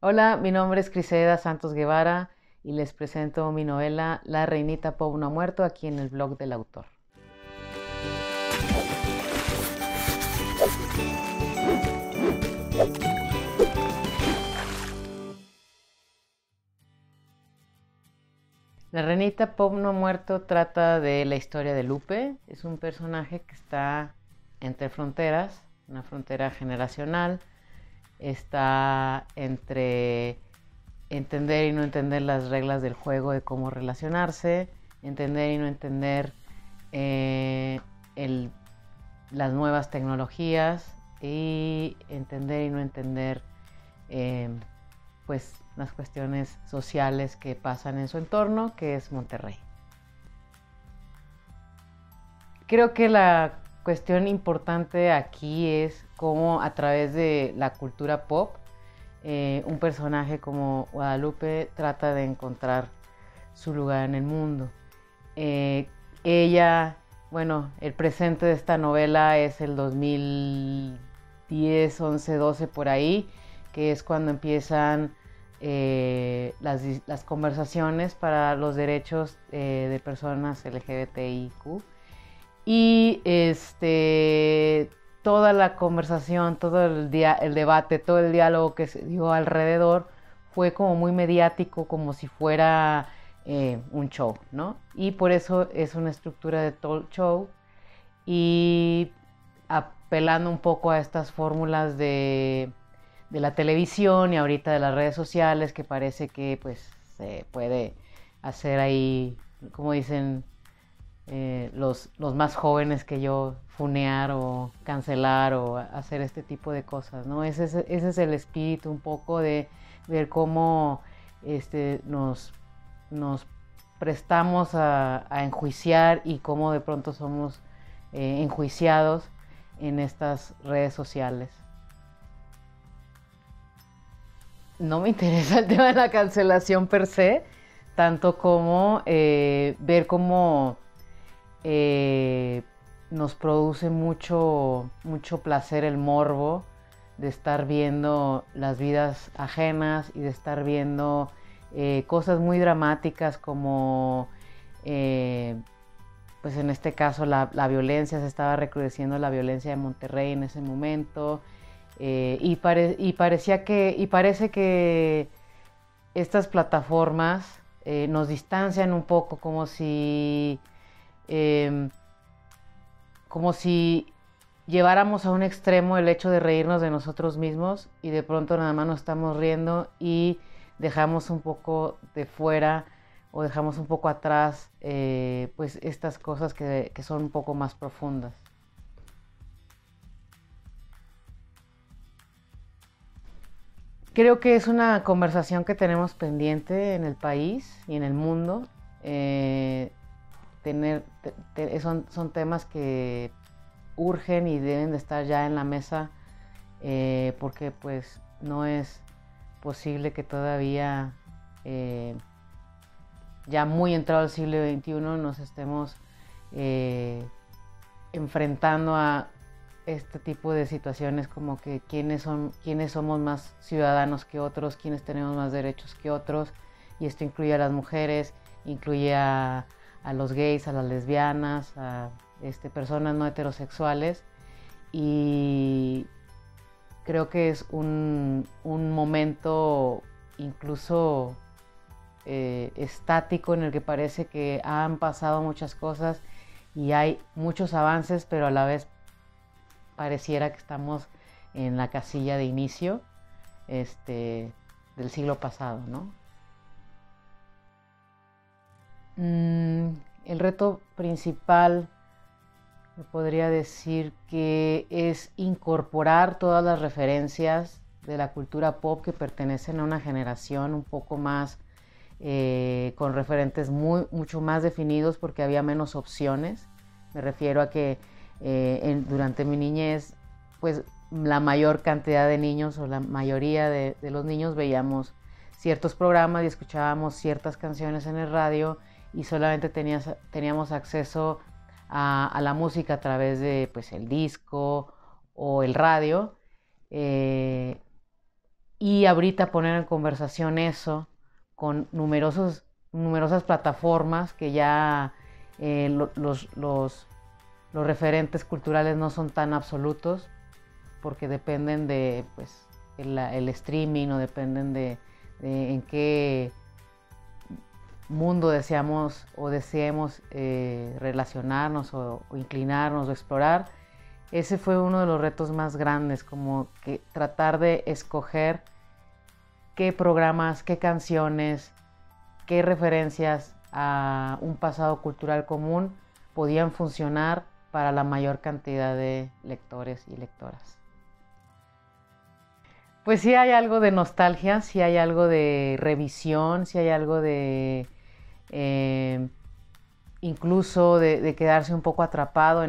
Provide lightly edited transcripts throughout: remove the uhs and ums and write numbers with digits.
Hola, mi nombre es Criseda Santos Guevara y les presento mi novela La Reinita Pop no ha muerto aquí en el blog del autor. La Reinita Pop no ha muerto trata de la historia de Lupe. Es un personaje que está entre fronteras, una frontera generacional. Está entre entender y no entender las reglas del juego de cómo relacionarse, entender y no entender eh, el las nuevas tecnologías y entender y no entender eh, pues las cuestiones sociales que pasan en su entorno, que es Monterrey. Creo que la cuestión importante aquí es cómo a través de la cultura pop un personaje como Guadalupe trata de encontrar su lugar en el mundo. Eh, ella, bueno, el presente de esta novela es el 2010, 11, 12 por ahí, que es cuando empiezan las conversaciones para los derechos de personas LGBTIQ. Y toda la conversación, todo el debate, todo el diálogo que se dio alrededor fue como muy mediático, como si fuera un show, ¿no? Y por eso es una estructura de talk show y apelando un poco a estas fórmulas de la televisión y ahorita de las redes sociales, que parece que pues se puede hacer ahí, como dicen los más jóvenes que yo, funear o cancelar o hacer este tipo de cosas, ¿no? Ese es el espíritu un poco de ver cómo nos prestamos a enjuiciar y cómo de pronto somos enjuiciados en estas redes sociales. No me interesa el tema de la cancelación per se, tanto como ver cómo eh, nos produce mucho placer el morbo de estar viendo las vidas ajenas y de estar viendo cosas muy dramáticas como, pues en este caso, la violencia. Se estaba recrudeciendo la violencia de Monterrey en ese momento. Y parece que estas plataformas nos distancian un poco, eh, como si lleváramos a un extremo el hecho de reírnos de nosotros mismos y de pronto nada más nos estamos riendo y dejamos un poco de fuera o dejamos un poco atrás pues estas cosas que son un poco más profundas. Creo que es una conversación que tenemos pendiente en el país y en el mundo. Eh, son temas que urgen y deben de estar ya en la mesa porque pues no es posible que todavía ya muy entrado el siglo XXI nos estemos eh, enfrentando a este tipo de situaciones como que quiénes somos más ciudadanos que otros, quiénes tenemos más derechos que otros, y esto incluye a las mujeres, incluye a los gays, a las lesbianas, a personas no heterosexuales, y creo que es un momento incluso estático en el que parece que han pasado muchas cosas y hay muchos avances, pero a la vez pareciera que estamos en la casilla de inicio del siglo pasado, ¿no? El reto principal, me podría decir que es incorporar todas las referencias de la cultura pop que pertenecen a una generación un poco más con referentes mucho más definidos porque había menos opciones. Me refiero a que durante mi niñez, pues la mayor cantidad de niños o la mayoría de los niños veíamos ciertos programas y escuchábamos ciertas canciones en el radio y solamente teníamos acceso a la música a través de pues el disco o el radio. Eh, y ahorita poner en conversación eso con numerosas plataformas que ya los referentes culturales no son tan absolutos porque dependen de pues, el streaming o dependen de en qué mundo deseamos relacionarnos o inclinarnos o explorar. Ese fue uno de los retos más grandes, como que tratar de escoger qué programas, qué canciones, qué referencias a un pasado cultural común podían funcionar para la mayor cantidad de lectores y lectoras. Pues sí hay algo de nostalgia, sí hay algo de revisión, sí hay algo de incluso de quedarse un poco atrapado,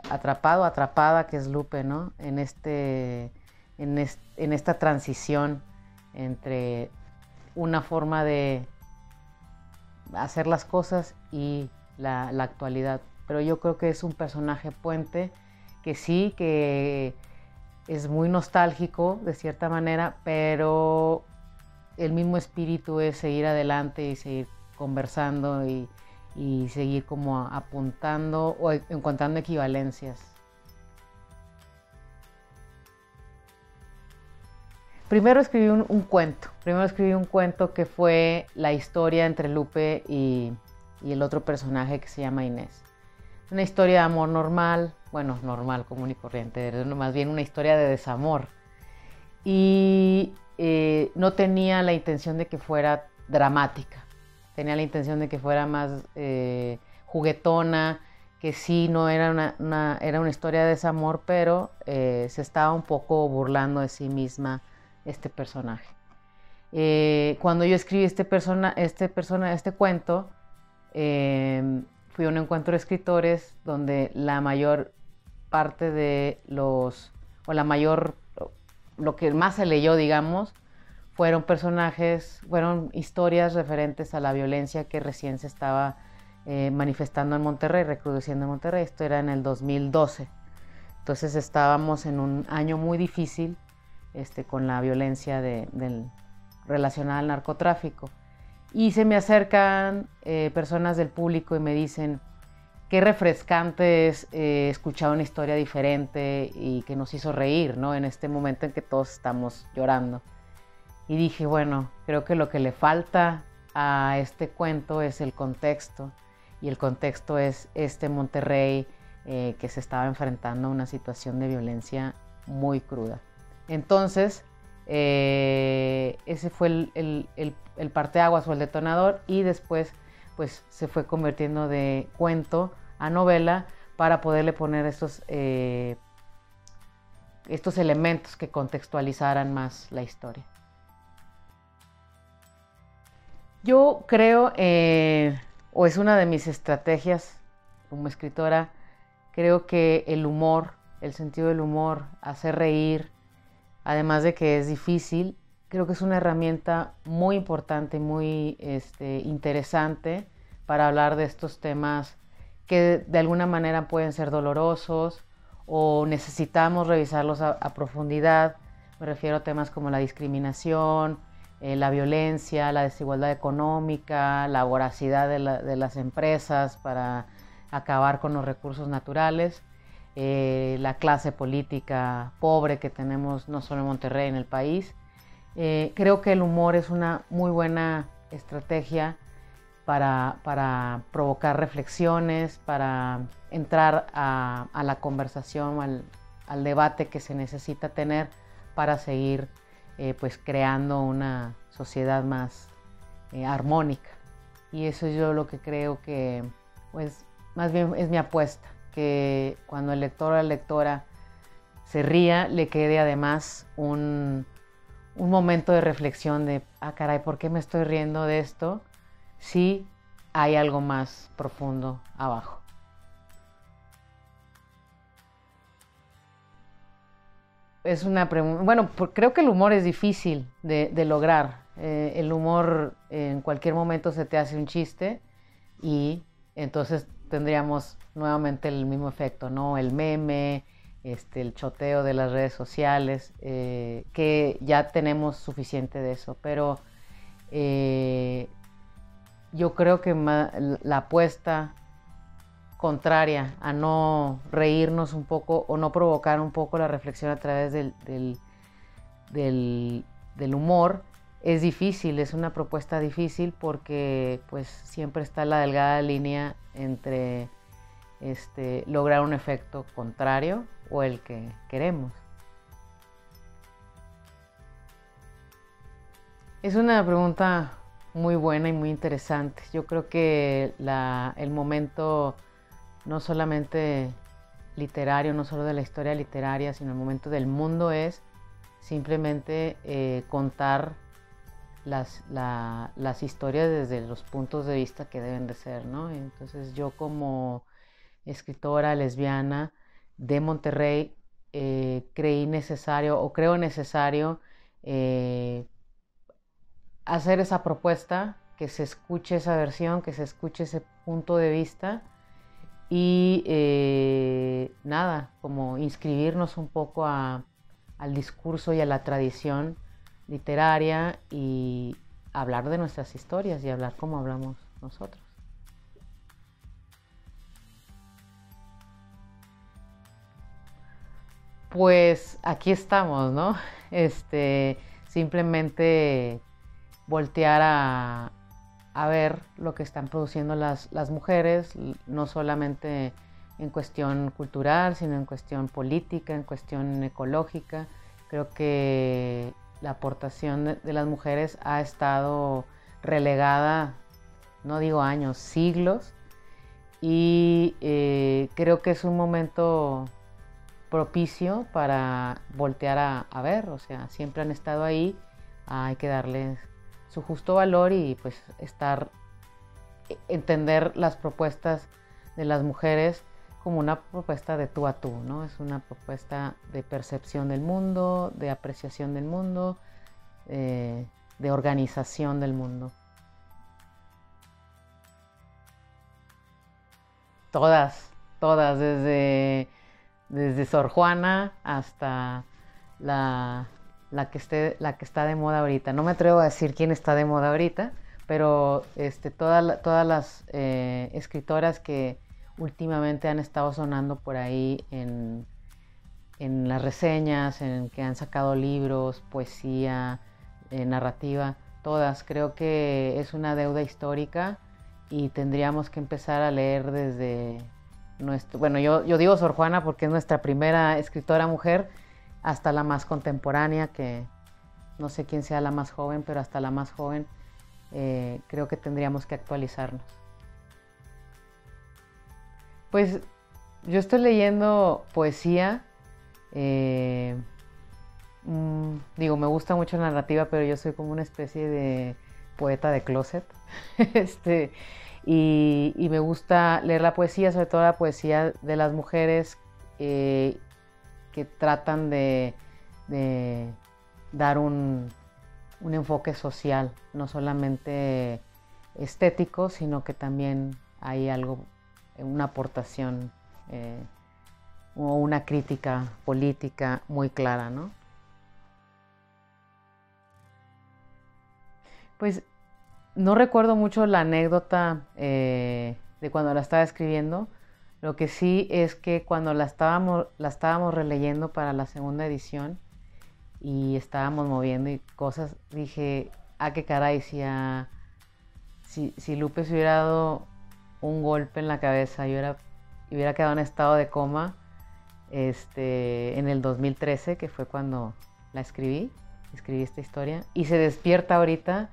atrapada, que es Lupe, ¿no? En esta transición entre una forma de hacer las cosas y la actualidad. Pero yo creo que es un personaje puente que sí, que es muy nostálgico de cierta manera, pero el mismo espíritu es seguir adelante y seguir conversando y seguir como apuntando o encontrando equivalencias. Primero escribí un cuento que fue la historia entre Lupe y el otro personaje que se llama Inés. Una historia de amor normal, bueno, normal, común y corriente, más bien una historia de desamor. Y no tenía la intención de que fuera dramática, tenía la intención de que fuera más juguetona, que sí, no era era una historia de desamor, pero se estaba un poco burlando de sí misma este personaje. Cuando yo escribí este cuento, fui a un encuentro de escritores donde la mayor parte de lo que más se leyó, digamos, fueron historias referentes a la violencia que recién se estaba manifestando en Monterrey, recrudeciendo en Monterrey. Esto era en el 2012. Entonces estábamos en un año muy difícil con la violencia relacionada al narcotráfico. Y se me acercan personas del público y me dicen qué refrescante es escuchar una historia diferente y que nos hizo reír, ¿no? En este momento en que todos estamos llorando. Y dije, bueno, creo que lo que le falta a este cuento es el contexto. Y el contexto es Monterrey que se estaba enfrentando a una situación de violencia muy cruda. Entonces, ese fue el parteaguas o el detonador, y después pues se fue convirtiendo de cuento a novela para poderle poner estos elementos que contextualizaran más la historia. Yo creo, o es una de mis estrategias como escritora, creo que el humor, el sentido del humor, hacer reír, además de que es difícil, creo que es una herramienta muy importante, muy interesante para hablar de estos temas que de alguna manera pueden ser dolorosos o necesitamos revisarlos a profundidad. Me refiero a temas como la discriminación, la violencia, la desigualdad económica, la voracidad de las empresas para acabar con los recursos naturales. La clase política pobre que tenemos no solo en Monterrey, en el país. Creo que el humor es una muy buena estrategia para provocar reflexiones, para entrar a la conversación, al debate que se necesita tener para seguir pues creando una sociedad más armónica. Y eso es yo lo que creo que pues más bien es mi apuesta, que cuando el lector o la lectora se ría, le quede además un momento de reflexión de, caray, ¿por qué me estoy riendo de esto? Si hay algo más profundo abajo. Es una pregunta, bueno, creo que el humor es difícil de lograr. El humor en cualquier momento se te hace un chiste y entonces tendríamos nuevamente el mismo efecto, ¿no? El meme, el choteo de las redes sociales, que ya tenemos suficiente de eso, pero yo creo que la apuesta contraria a no reírnos un poco o no provocar un poco la reflexión a través del humor es difícil, es una propuesta difícil porque pues siempre está la delgada línea entre lograr un efecto contrario o el que queremos. Es una pregunta muy buena y muy interesante. Yo creo que el momento no solamente literario, no solo de la historia literaria, sino el momento del mundo es simplemente contar las historias desde los puntos de vista que deben de ser, ¿no? Entonces yo como escritora lesbiana de Monterrey creo necesario hacer esa propuesta, que se escuche esa versión, que se escuche ese punto de vista y nada, como inscribirnos un poco al discurso y a la tradición literaria y hablar de nuestras historias y hablar como hablamos nosotros. Pues aquí estamos, ¿no? Simplemente voltear a ver lo que están produciendo las mujeres, no solamente en cuestión cultural, sino en cuestión política, en cuestión ecológica. Creo que la aportación de las mujeres ha estado relegada, no digo años, siglos, y creo que es un momento propicio para voltear a ver, o sea, siempre han estado ahí, hay que darles su justo valor y pues entender las propuestas de las mujeres como una propuesta de tú a tú, ¿no? Es una propuesta de percepción del mundo, de apreciación del mundo, de organización del mundo. Todas, desde Sor Juana hasta la que está de moda ahorita. No me atrevo a decir quién está de moda ahorita, pero todas las escritoras que últimamente han estado sonando por ahí en las reseñas, en que han sacado libros, poesía, narrativa, todas. Creo que es una deuda histórica y tendríamos que empezar a leer desde bueno, yo digo Sor Juana porque es nuestra primera escritora mujer, hasta la más contemporánea, que no sé quién sea la más joven, pero hasta la más joven creo que tendríamos que actualizarnos. Pues yo estoy leyendo poesía, digo, me gusta mucho la narrativa, pero yo soy como una especie de poeta de closet. Y me gusta leer la poesía, sobre todo la poesía de las mujeres que tratan de dar un enfoque social, no solamente estético, sino que también hay algo, una aportación o una crítica política muy clara, ¿no? Pues no recuerdo mucho la anécdota de cuando la estaba escribiendo. Lo que sí es que cuando la estábamos releyendo para la segunda edición y estábamos moviendo y cosas, dije, qué caray, si Lupe se hubiera dado un golpe en la cabeza y hubiera quedado en estado de coma en el 2013, que fue cuando la escribí esta historia, y se despierta ahorita,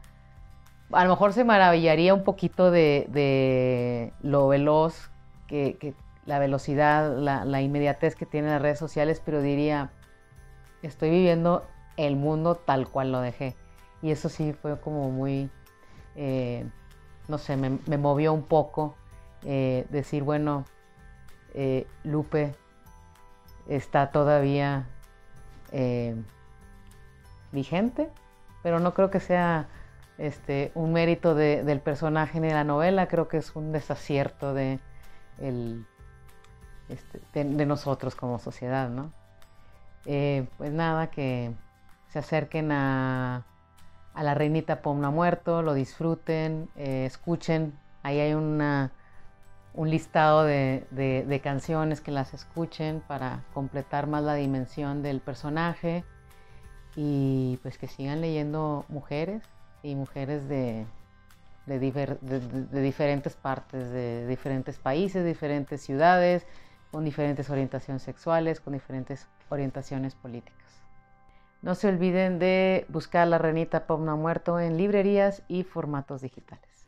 a lo mejor se maravillaría un poquito de lo veloz, que la velocidad, la inmediatez que tienen las redes sociales, pero diría, estoy viviendo el mundo tal cual lo dejé. Y eso sí fue como muy, no sé, me movió un poco decir, bueno, Lupe está todavía vigente, pero no creo que sea un mérito del personaje ni de la novela. Creo que es un desacierto de nosotros como sociedad, ¿no? Pues nada, que se acerquen a la Reinita Pom no ha muerto, lo disfruten, escuchen. Ahí hay un listado de canciones, que las escuchen para completar más la dimensión del personaje, y pues que sigan leyendo mujeres, y mujeres de diferentes partes, de diferentes países, diferentes ciudades, con diferentes orientaciones sexuales, con diferentes orientaciones políticas. No se olviden de buscar La Reinita Pom no ha muerto en librerías y formatos digitales.